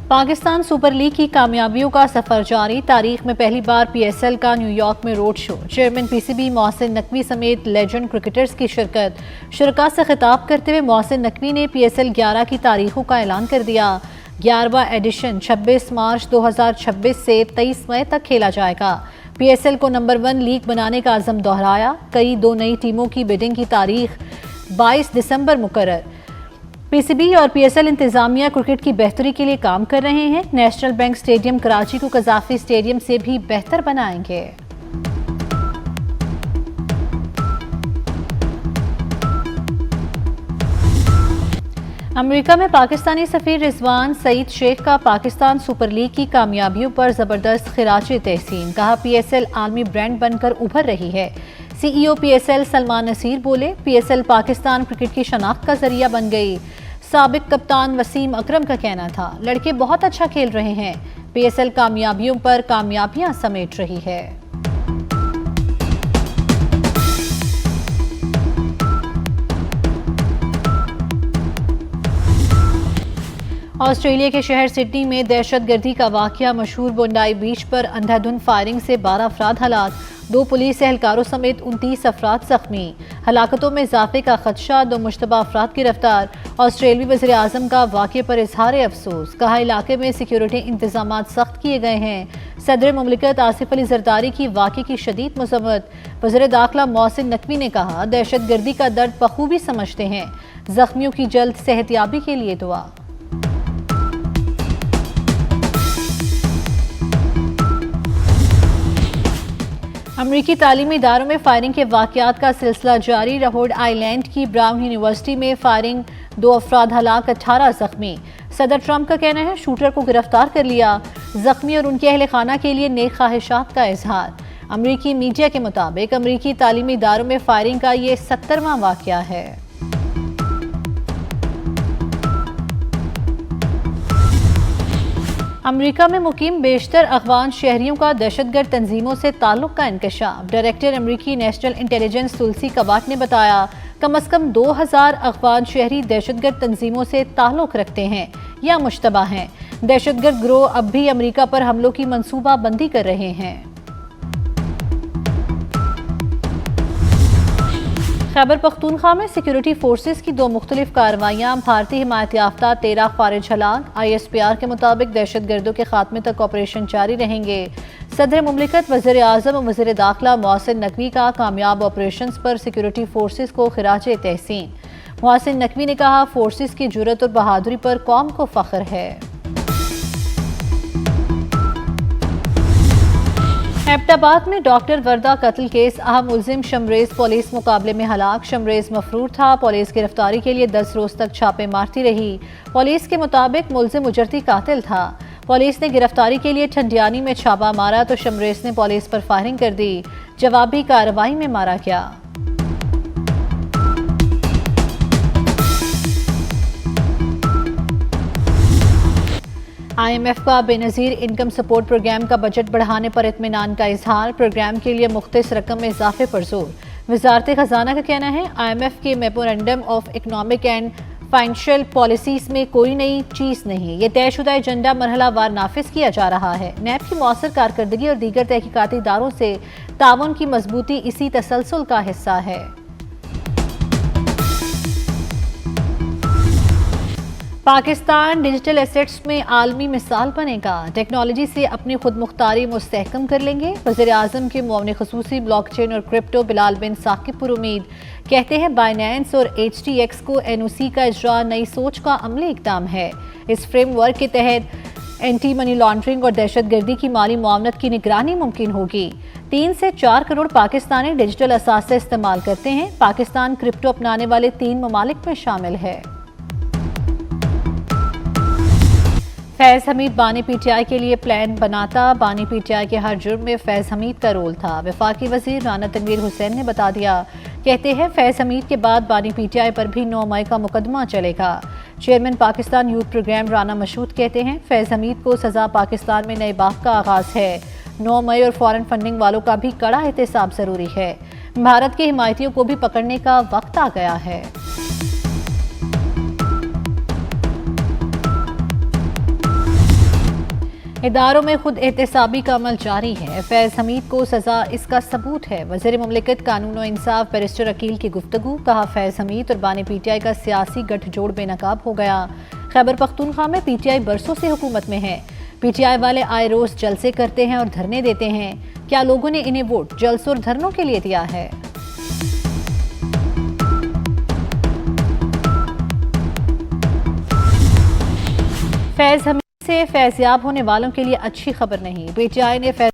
Pakistan super league की कामयाबियों का सफर जारी। तारीख में पहली बार PSL का न्यूयॉर्क में road show. Chairman PCB Mohsin Naqvi समेत लेजेंड क्रिकेटर्स की शिरकत। शुरका से खिताब करते हुए मोहसिन नकवी ने PSL 11 की तारीखों का ऐलान कर दिया। 11वां एडिशन 26 मार्च 2026 से 23 मई तक खेला जाएगा। PSL को नंबर 1 लीग बनाने का अज़म दोहराया। कई दो नई टीमों की बिडिंग की तारीख 22 दिसंबर मुकर्रर। PCB और PSL इंतजामिया क्रिकेट की बेहतरी के लिए काम कर रहे हैं। नेशनल बैंक स्टेडियम कराची को कज़ाफी स्टेडियम से भी बेहतर बनाएंगे। अमेरिका में पाकिस्तानी सफीर रिजवान सईद शेख का पाकिस्तान सुपर लीग की कामयाबियों पर जबरदस्त खिराज तहसीन। कहा PSL आलमी ब्रांड बनकर उभर रही है। CEO PSL सलमान नसीर बोले, PSL पाकिस्तान क्रिकेट की शनाख्त का जरिया बन गई। साबिक कप्तान वसीम अकरम का कहना था, लड़के बहुत अच्छा खेल रहे हैं। PSL कामयाबियों पर कामयाबियां समेट रही है। ऑस्ट्रेलिया के शहर सिडनी में दहशतगर्दी का वाकया। मशहूर बोंडाई बीच पर अंधाधुंध फायरिंग से 12 अफराद हलाक, 2 पुलिस एहलकारों समेत 29 अफराद जख्मी। हलाकतों में इजाफे का खदशा, 2 मुश्तबा अफराद गिरफ्तार। ऑस्ट्रेलियाई वज़ीर आज़म का वाक़े पर इजहार अफसोस। कहा, इलाके में सिक्योरिटी इंतजाम सख्त किए गए हैं। सदर मुमलिकत आसिफ अली जरदारी की वाक़े की शदीद मज़म्मत। वज़ीर दाखिला मोहसिन नकवी ने कहा, दहशतगर्दी का दर्द बखूबी समझते हैं। जख्मियों की जल्द सेहतयाबी के लिए दुआ। अमरीकी तालीमी इदारों में फायरिंग के वाक़यात का सिलसिला जारी। रोड आइलैंड की ब्राउन यूनिवर्सिटी में फायरिंग, 2 अफराद हलाक, 18 जख्मी। सदर ट्रंप का कहना है, शूटर को गिरफ्तार कर लिया। जख्मी और उनके अहल खाना के लिए नेक ख्वाहिशात का इजहार। अमरीकी मीडिया के मुताबिक अमरीकी तालीमी इदारों में फायरिंग का ये 70वां वाक़या है। अमेरिका में मुकीम बेशतर अफगान शहरियों का दहशतगर्द तंजीमों से ताल्लुक का इंकशाफ। डायरेक्टर अमरीकी नेशनल इंटेलिजेंस तुलसी कबाट ने बताया, कम अज़ कम 2000 अफगान शहरी दहशतगर्द तंजीमों से ताल्लुक रखते हैं या मुश्तबा हैं। दहशतगर्द गिरोह अब भी अमरीका पर हमलों की मंसूबा बंदी कर रहे हैं। खैबर पख्तूनख्वा में सिक्योरिटी फोर्सेस की 2 मुख्तलिफ कार्रवाइयाँ। भारतीय हिमायत याफ्ता 13 खारिज हलाक। ISPR के मुताबिक दहशतगर्दों के खात्मे तक ऑपरेशन जारी रहेंगे। सदर मुमलिकत वज़ीर आज़म और वज़ीर दाखिला मोहसिन नकवी का कामयाब ऑपरेशन पर सिक्योरिटी फोर्सेस को खिराज तहसीन। मोहसिन नकवी ने कहा, फोर्सेस की जुर्रत और बहादुरी पर कौम को फख्र है। एबटाबाद में डॉक्टर वर्दा कत्ल केस अहम मुलजिम शमरेज पुलिस मुकाबले में हलाक। शमरेज मफरूर था। पुलिस गिरफ्तारी के लिए 10 रोज तक छापे मारती रही। पुलिस के मुताबिक मुलजिम उजरती कातिल था। पुलिस ने गिरफ्तारी के लिए ठंडियानी में छापा मारा तो शमरेज ने पुलिस पर फायरिंग कर दी। जवाबी कार्रवाई में मारा गया। IMF का बेनज़ीर इनकम सपोर्ट प्रोग्राम का बजट बढ़ाने पर इत्मीनान का इजहार। प्रोग्राम के लिए मुख्तस रकम में इजाफे पर जोर। वज़ारत ख़जाना का कहना है, IMF के memorandum of economic and financial policies में कोई नई चीज़ नहीं। ये तयशुदा एजेंडा मरहला वार नाफिज किया जा रहा है। NAB की मौसर कारकर्दगी और दीगर तहकीकाती इदारों से ताउन की मजबूती इसी तसलसल का हिस्सा है। पाकिस्तान डिजिटल एसेट्स में आलमी मिसाल बनेगा। टेक्नोलॉजी से अपनी खुद मुख्तारी मुस्तहकम कर लेंगे। वज़ीर आज़म के मुआवन ख़ुसूसी ब्लॉकचेन और क्रिप्टो बिलाल बिन साकिब पर उम्मीद। कहते हैं, बाइनेंस और HTX को NOC का इजरा नई सोच का अमली इक़दाम है। इस फ्रेमवर्क के तहत एंटी मनी लॉन्ड्रिंग और दहशतगर्दी की माली मुआवनत की निगरानी मुमकिन होगी। 3 से 4 करोड़ पाकिस्तानी डिजिटल असासे इस्तेमाल करते हैं। पाकिस्तान क्रिप्टो अपनाने वाले 3 ममालिक में शामिल है। फैज़ हमीद बानी PTI के लिए प्लान बनाता। बानी PTI के हर जुर्म में फैज़ हमीद का रोल था। वफाकी वज़ीर राना तनवीर हुसैन ने बता दिया। कहते हैं, फैज़ हमीद के बाद बानी PTI पर भी 9 मई का मुकदमा चलेगा। Chairman Pakistan youth programme Rana Mashhood कहते हैं, फैज़ हमीद को सज़ा पाकिस्तान में नए बाप का आगाज़ है। 9 मई और फॉरेन फंडिंग वालों का भी कड़ा एहतसाब ज़रूरी है। भारत के हिमायतियों को भी पकड़ने का वक्त आ गया है। اداروں میں خود احتسابی کا عمل جاری ہے، فیض حمید کو سزا اس کا ثبوت ہے۔ وزیر مملکت قانون و انصاف بیرسٹر عقیل کی گفتگو، کہا فیض حمید اور بانی پی ٹی آئی کا سیاسی گٹھ جوڑ بے نقاب ہو گیا۔ خیبر پختونخوا میں پی ٹی آئی برسوں سے حکومت میں ہے، پی ٹی آئی والے آئے روز جلسے کرتے ہیں اور دھرنے دیتے ہیں، کیا لوگوں نے انہیں ووٹ جلسوں اور دھرنوں کے لیے دیا ہے؟ فیض حمید سے فیضیاب ہونے والوں کے لیے اچھی خبر نہیں، پی ٹی آئی نے فیض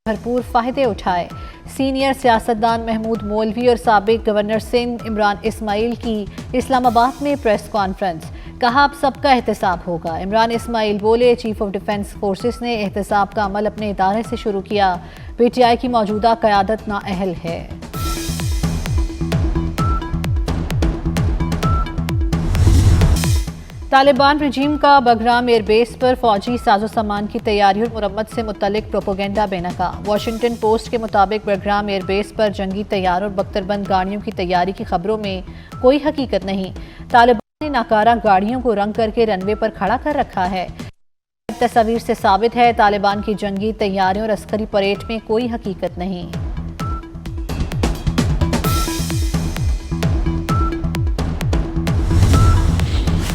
بھرپور فائدے اٹھائے۔ سینئر سیاستدان محمود مولوی اور سابق گورنر سندھ عمران اسماعیل کی اسلام آباد میں پریس کانفرنس، کہا اب سب کا احتساب ہوگا۔ عمران اسماعیل بولے، چیف آف ڈیفنس فورسز نے احتساب کا عمل اپنے ادارے سے شروع کیا، پی ٹی آئی کی موجودہ قیادت نااہل ہے۔ طالبان رجیم کا بگرام ایئر بیس پر فوجی ساز و سامان کی تیاری اور مرمت سے متعلق پروپیگنڈا بے نقاب۔ واشنگٹن پوسٹ کے مطابق بگرام ایئر بیس پر جنگی طیاروں اور بختربند گاڑیوں کی تیاری کی خبروں میں کوئی حقیقت نہیں۔ طالبان نے ناکارہ گاڑیوں کو رنگ کر کے رن وے پر کھڑا کر رکھا ہے۔ تصاویر سے ثابت ہے طالبان کی جنگی تیاریوں اور عسکری پریڈ میں کوئی حقیقت نہیں۔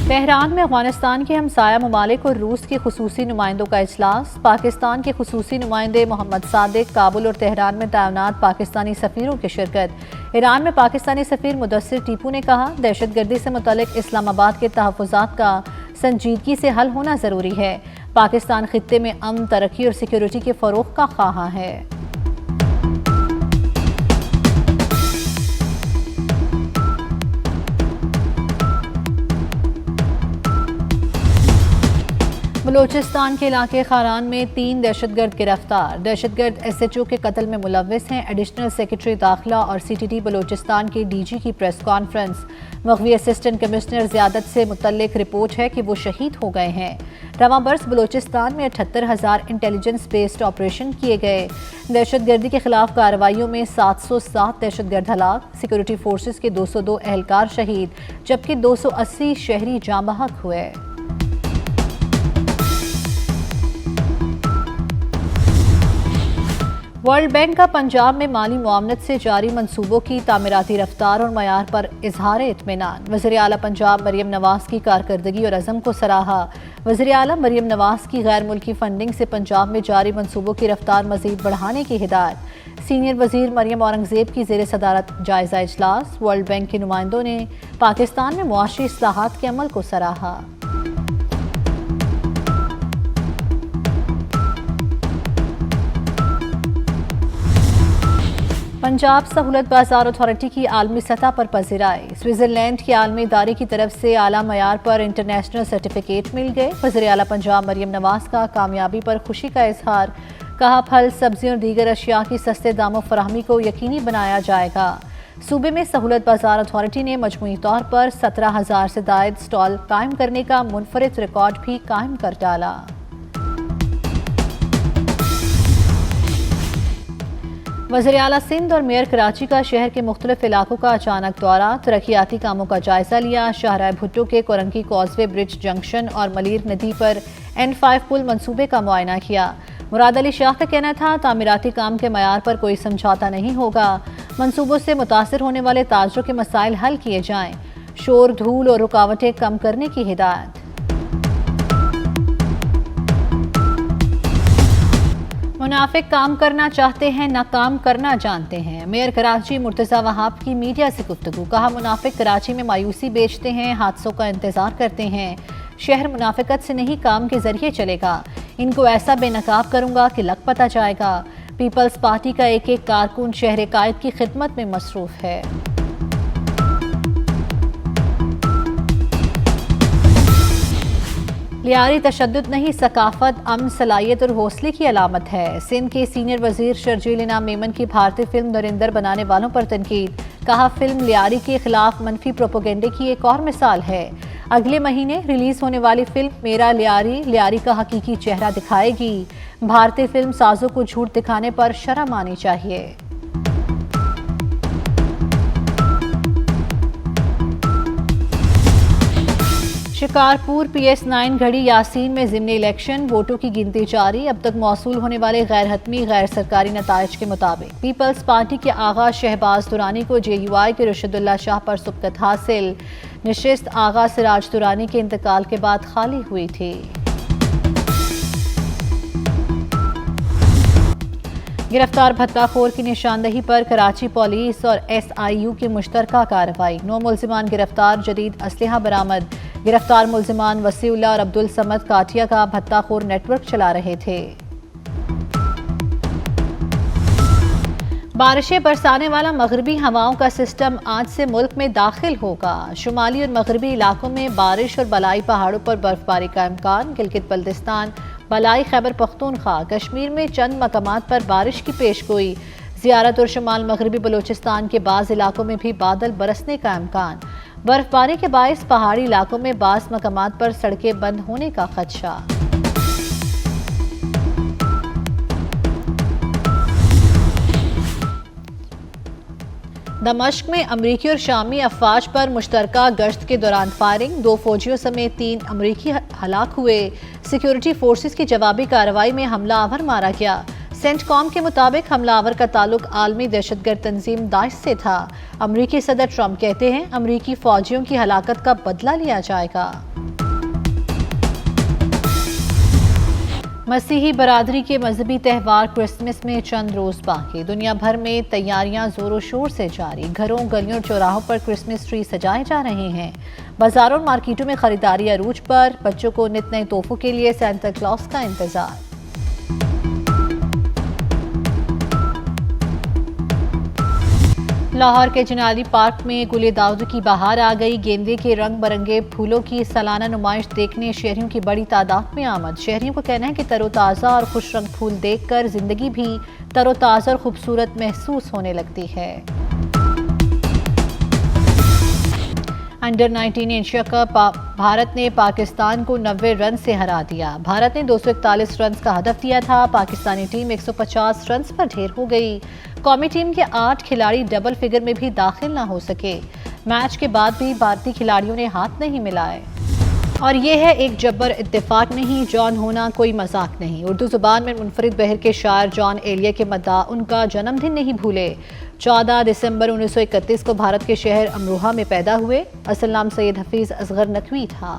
تہران میں افغانستان کے ہمسایہ ممالک اور روس کے خصوصی نمائندوں کا اجلاس، پاکستان کے خصوصی نمائندے محمد صادق، کابل اور تہران میں تعینات پاکستانی سفیروں کی شرکت۔ ایران میں پاکستانی سفیر مدثر ٹیپو نے کہا، دہشت گردی سے متعلق اسلام آباد کے تحفظات کا سنجیدگی سے حل ہونا ضروری ہے۔ پاکستان خطے میں امن، ترقی اور سیکیورٹی کے فروغ کا خواہاں ہے۔ بلوچستان کے علاقے خاران میں 3 دہشت گرد گرفتار، دہشت گرد ایس ایچ او کے قتل میں ملوث ہیں۔ ایڈیشنل سیکرٹری داخلہ اور سی ٹی ٹی بلوچستان کے ڈی جی کی پریس کانفرنس، مغوی اسسٹنٹ کمشنر زیادت سے متعلق رپورٹ ہے کہ وہ شہید ہو گئے ہیں۔ رواں برس بلوچستان میں 78,000 انٹیلیجنس بیسڈ آپریشن کیے گئے۔ دہشت گردی کے خلاف کارروائیوں میں 707 دہشت گرد ہلاک، سیکورٹی فورسز کے 202 اہلکار شہید، جبکہ 280 شہری جاں بحق ہوئے۔ ورلڈ بینک کا پنجاب میں مالی معاونت سے جاری منصوبوں کی تعمیراتی رفتار اور معیار پر اظہار اطمینان۔ وزیر اعلیٰ پنجاب مریم نواز کی کارکردگی اور عزم کو سراہا۔ وزیر اعلیٰ مریم نواز کی غیر ملکی فنڈنگ سے پنجاب میں جاری منصوبوں کی رفتار مزید بڑھانے کی ہدایت۔ سینئر وزیر مریم اورنگزیب کی زیر صدارت جائزہ اجلاس، ورلڈ بینک کے نمائندوں نے پاکستان میں معاشی اصلاحات کے عمل کو سراہا۔ پنجاب سہولت بازار اتھارٹی کی عالمی سطح پر پذیرائی، سوئٹزرلینڈ کی عالمی ادارے کی طرف سے اعلیٰ معیار پر انٹرنیشنل سرٹیفکیٹ مل گئے۔ وزیر اعلیٰ پنجاب مریم نواز کا کامیابی پر خوشی کا اظہار، کہا پھل، سبزیوں اور دیگر اشیاء کی سستے داموں فراہمی کو یقینی بنایا جائے گا۔ صوبے میں سہولت بازار اتھارٹی نے مجموعی طور پر 17,000 سے زائد سٹال قائم کرنے کا منفرد ریکارڈ بھی قائم کر ڈالا۔ وزیر اعلیٰ سندھ اور میئر کراچی کا شہر کے مختلف علاقوں کا اچانک دورہ، ترقیاتی کاموں کا جائزہ لیا، شاہراہ بھٹو کے کورنگی کازوے برج جنکشن اور ملیر ندی پر N5 پل منصوبے کا معائنہ کیا۔ مراد علی شاہ کا کہنا تھا، تعمیراتی کام کے معیار پر کوئی سمجھوتہ نہیں ہوگا، منصوبوں سے متاثر ہونے والے تاجروں کے مسائل حل کیے جائیں، شور، دھول اور رکاوٹیں کم کرنے کی ہدایت۔ منافق کام کرنا چاہتے ہیں، ناکام کرنا جانتے ہیں، میئر کراچی مرتضیٰ وہاب کی میڈیا سے گفتگو، کہا منافق کراچی میں مایوسی بیچتے ہیں، حادثوں کا انتظار کرتے ہیں، شہر منافقت سے نہیں کام کے ذریعے چلے گا، ان کو ایسا بے نقاب کروں گا کہ لگ پتہ جائے گا۔ پیپلز پارٹی کا ایک کارکن شہر قائد کی خدمت میں مصروف ہے۔ لیاری تشدد نہیں، ثقافت، امن، صلاحیت اور حوصلے کی علامت ہے۔ سندھ کے سینئر وزیر شرجیل انعام میمن کی بھارتی فلم دھرندر بنانے والوں پر تنقید، کہا فلم لیاری کے خلاف منفی پروپیگنڈے کی ایک اور مثال ہے۔ اگلے مہینے ریلیز ہونے والی فلم میرا لیاری، لیاری کا حقیقی چہرہ دکھائے گی۔ بھارتی فلم سازوں کو جھوٹ دکھانے پر شرم آنی چاہیے۔ शिकारपुर PS9 घड़ी यासीन में ज़िमनी इलेक्शन, वोटों की गिनती जारी। अब तक मौसूल होने वाले गैर हतमी गैर सरकारी नताइज के मुताबिक पीपल्स पार्टी के आगा शहबाज दुरानी को JUI के रशीदुल्लाह शाह पर सबकत हासिल। नशिस्त आगा सिराज दुरानी के इंतकाल के बाद खाली हुई थी। गिरफ्तार भत्ताखोर की निशानदही पर कराची पुलिस और SIU की मुश्तरका कार्रवाई। 9 मुल्जिमान गिरफ्तार, जदीद असलहा बरामद। गिरफ्तार मुल्जिमान वसीउल्लाह और अब्दुल समद काटिया का भत्ताखोर नेटवर्क चला रहे थे। बारिशें बरसाने वाला मगरबी हवाओं का सिस्टम आज से मुल्क में दाखिल होगा। शुमाली और मगरबी इलाकों में बारिश और बलाई पहाड़ों पर बर्फबारी का इम्कान। गिलगित बल्तिस्तान, बलाई खैबर पख्तूनख्वा, कश्मीर में चंद मकामात पर बारिश की पेशगोई। ज़ियारत और शुमाल मगरबी बलूचिस्तान के बाज़ इलाकों में भी बादल बरसने का इम्कान। बर्फबारी के बायस पहाड़ी इलाकों में बाज़ मकामात पर सड़कें बंद होने का खदशा। दमश्क में अमरीकी और शामी अफवाज पर मुश्तरका गश्त के दौरान फायरिंग। 2 फौजियों समेत 3 अमरीकी हलाक हुए। सिक्योरिटी फोर्सेस की जवाबी कार्रवाई में हमलावर मारा गया। सेंटकॉम के मुताबिक हमलावर का ताल्लुक आलमी दहशतगर्द तंजीम दाइश से था। अमरीकी सदर ट्रंप कहते हैं अमरीकी फौजियों की हलाकत का बदला लिया जाएगा। मसीही बरादरी के मजहबी त्यौहार क्रिसमस में चंद रोज बाकी। दुनिया भर में तैयारियां जोरों शोर से जारी। घरों, गलियों, चौराहों पर क्रिसमस ट्री सजाए जा रहे हैं। बाजारों और मार्केटों में खरीदारी अरूज पर। बच्चों को नित नए तोहफों के लिए सांता क्लॉज का इंतजार। लाहौर के जनाली पार्क में गुले दाऊद की बहार आ गई। गेंदे के रंग बरंगे फूलों की सालाना नुमाइश देखने शहरियों की बड़ी तादाद में आमद। शहरियों को कहना है कि तरोताज़ा और खुश रंग फूल देखकर जिंदगी भी तरोताज़ा और खूबसूरत महसूस होने लगती है। अंडर 19 एशिया कप, भारत ने पाकिस्तान को 90 रन से हरा दिया। भारत ने 241 रन का हदफ दिया था। पाकिस्तानी टीम 150 रन पर ढेर हो गई। कौमी टीम के 8 खिलाड़ी डबल फिगर में भी दाखिल ना हो सके। मैच के बाद भी भारतीय खिलाड़ियों ने हाथ नहीं मिलाए। और ये है एक जब्बर इत्तेफाक नहीं, जॉन होना कोई मजाक नहीं। उर्दू जुबान में मुनफरिद बहर के शायर जॉन एलिया के मद्दाह उनका जन्मदिन नहीं भूले। 14 दिसंबर 1931 को भारत के शहर अमरोहा में पैदा हुए। असल नाम सैयद हफीज असगर नकवी था।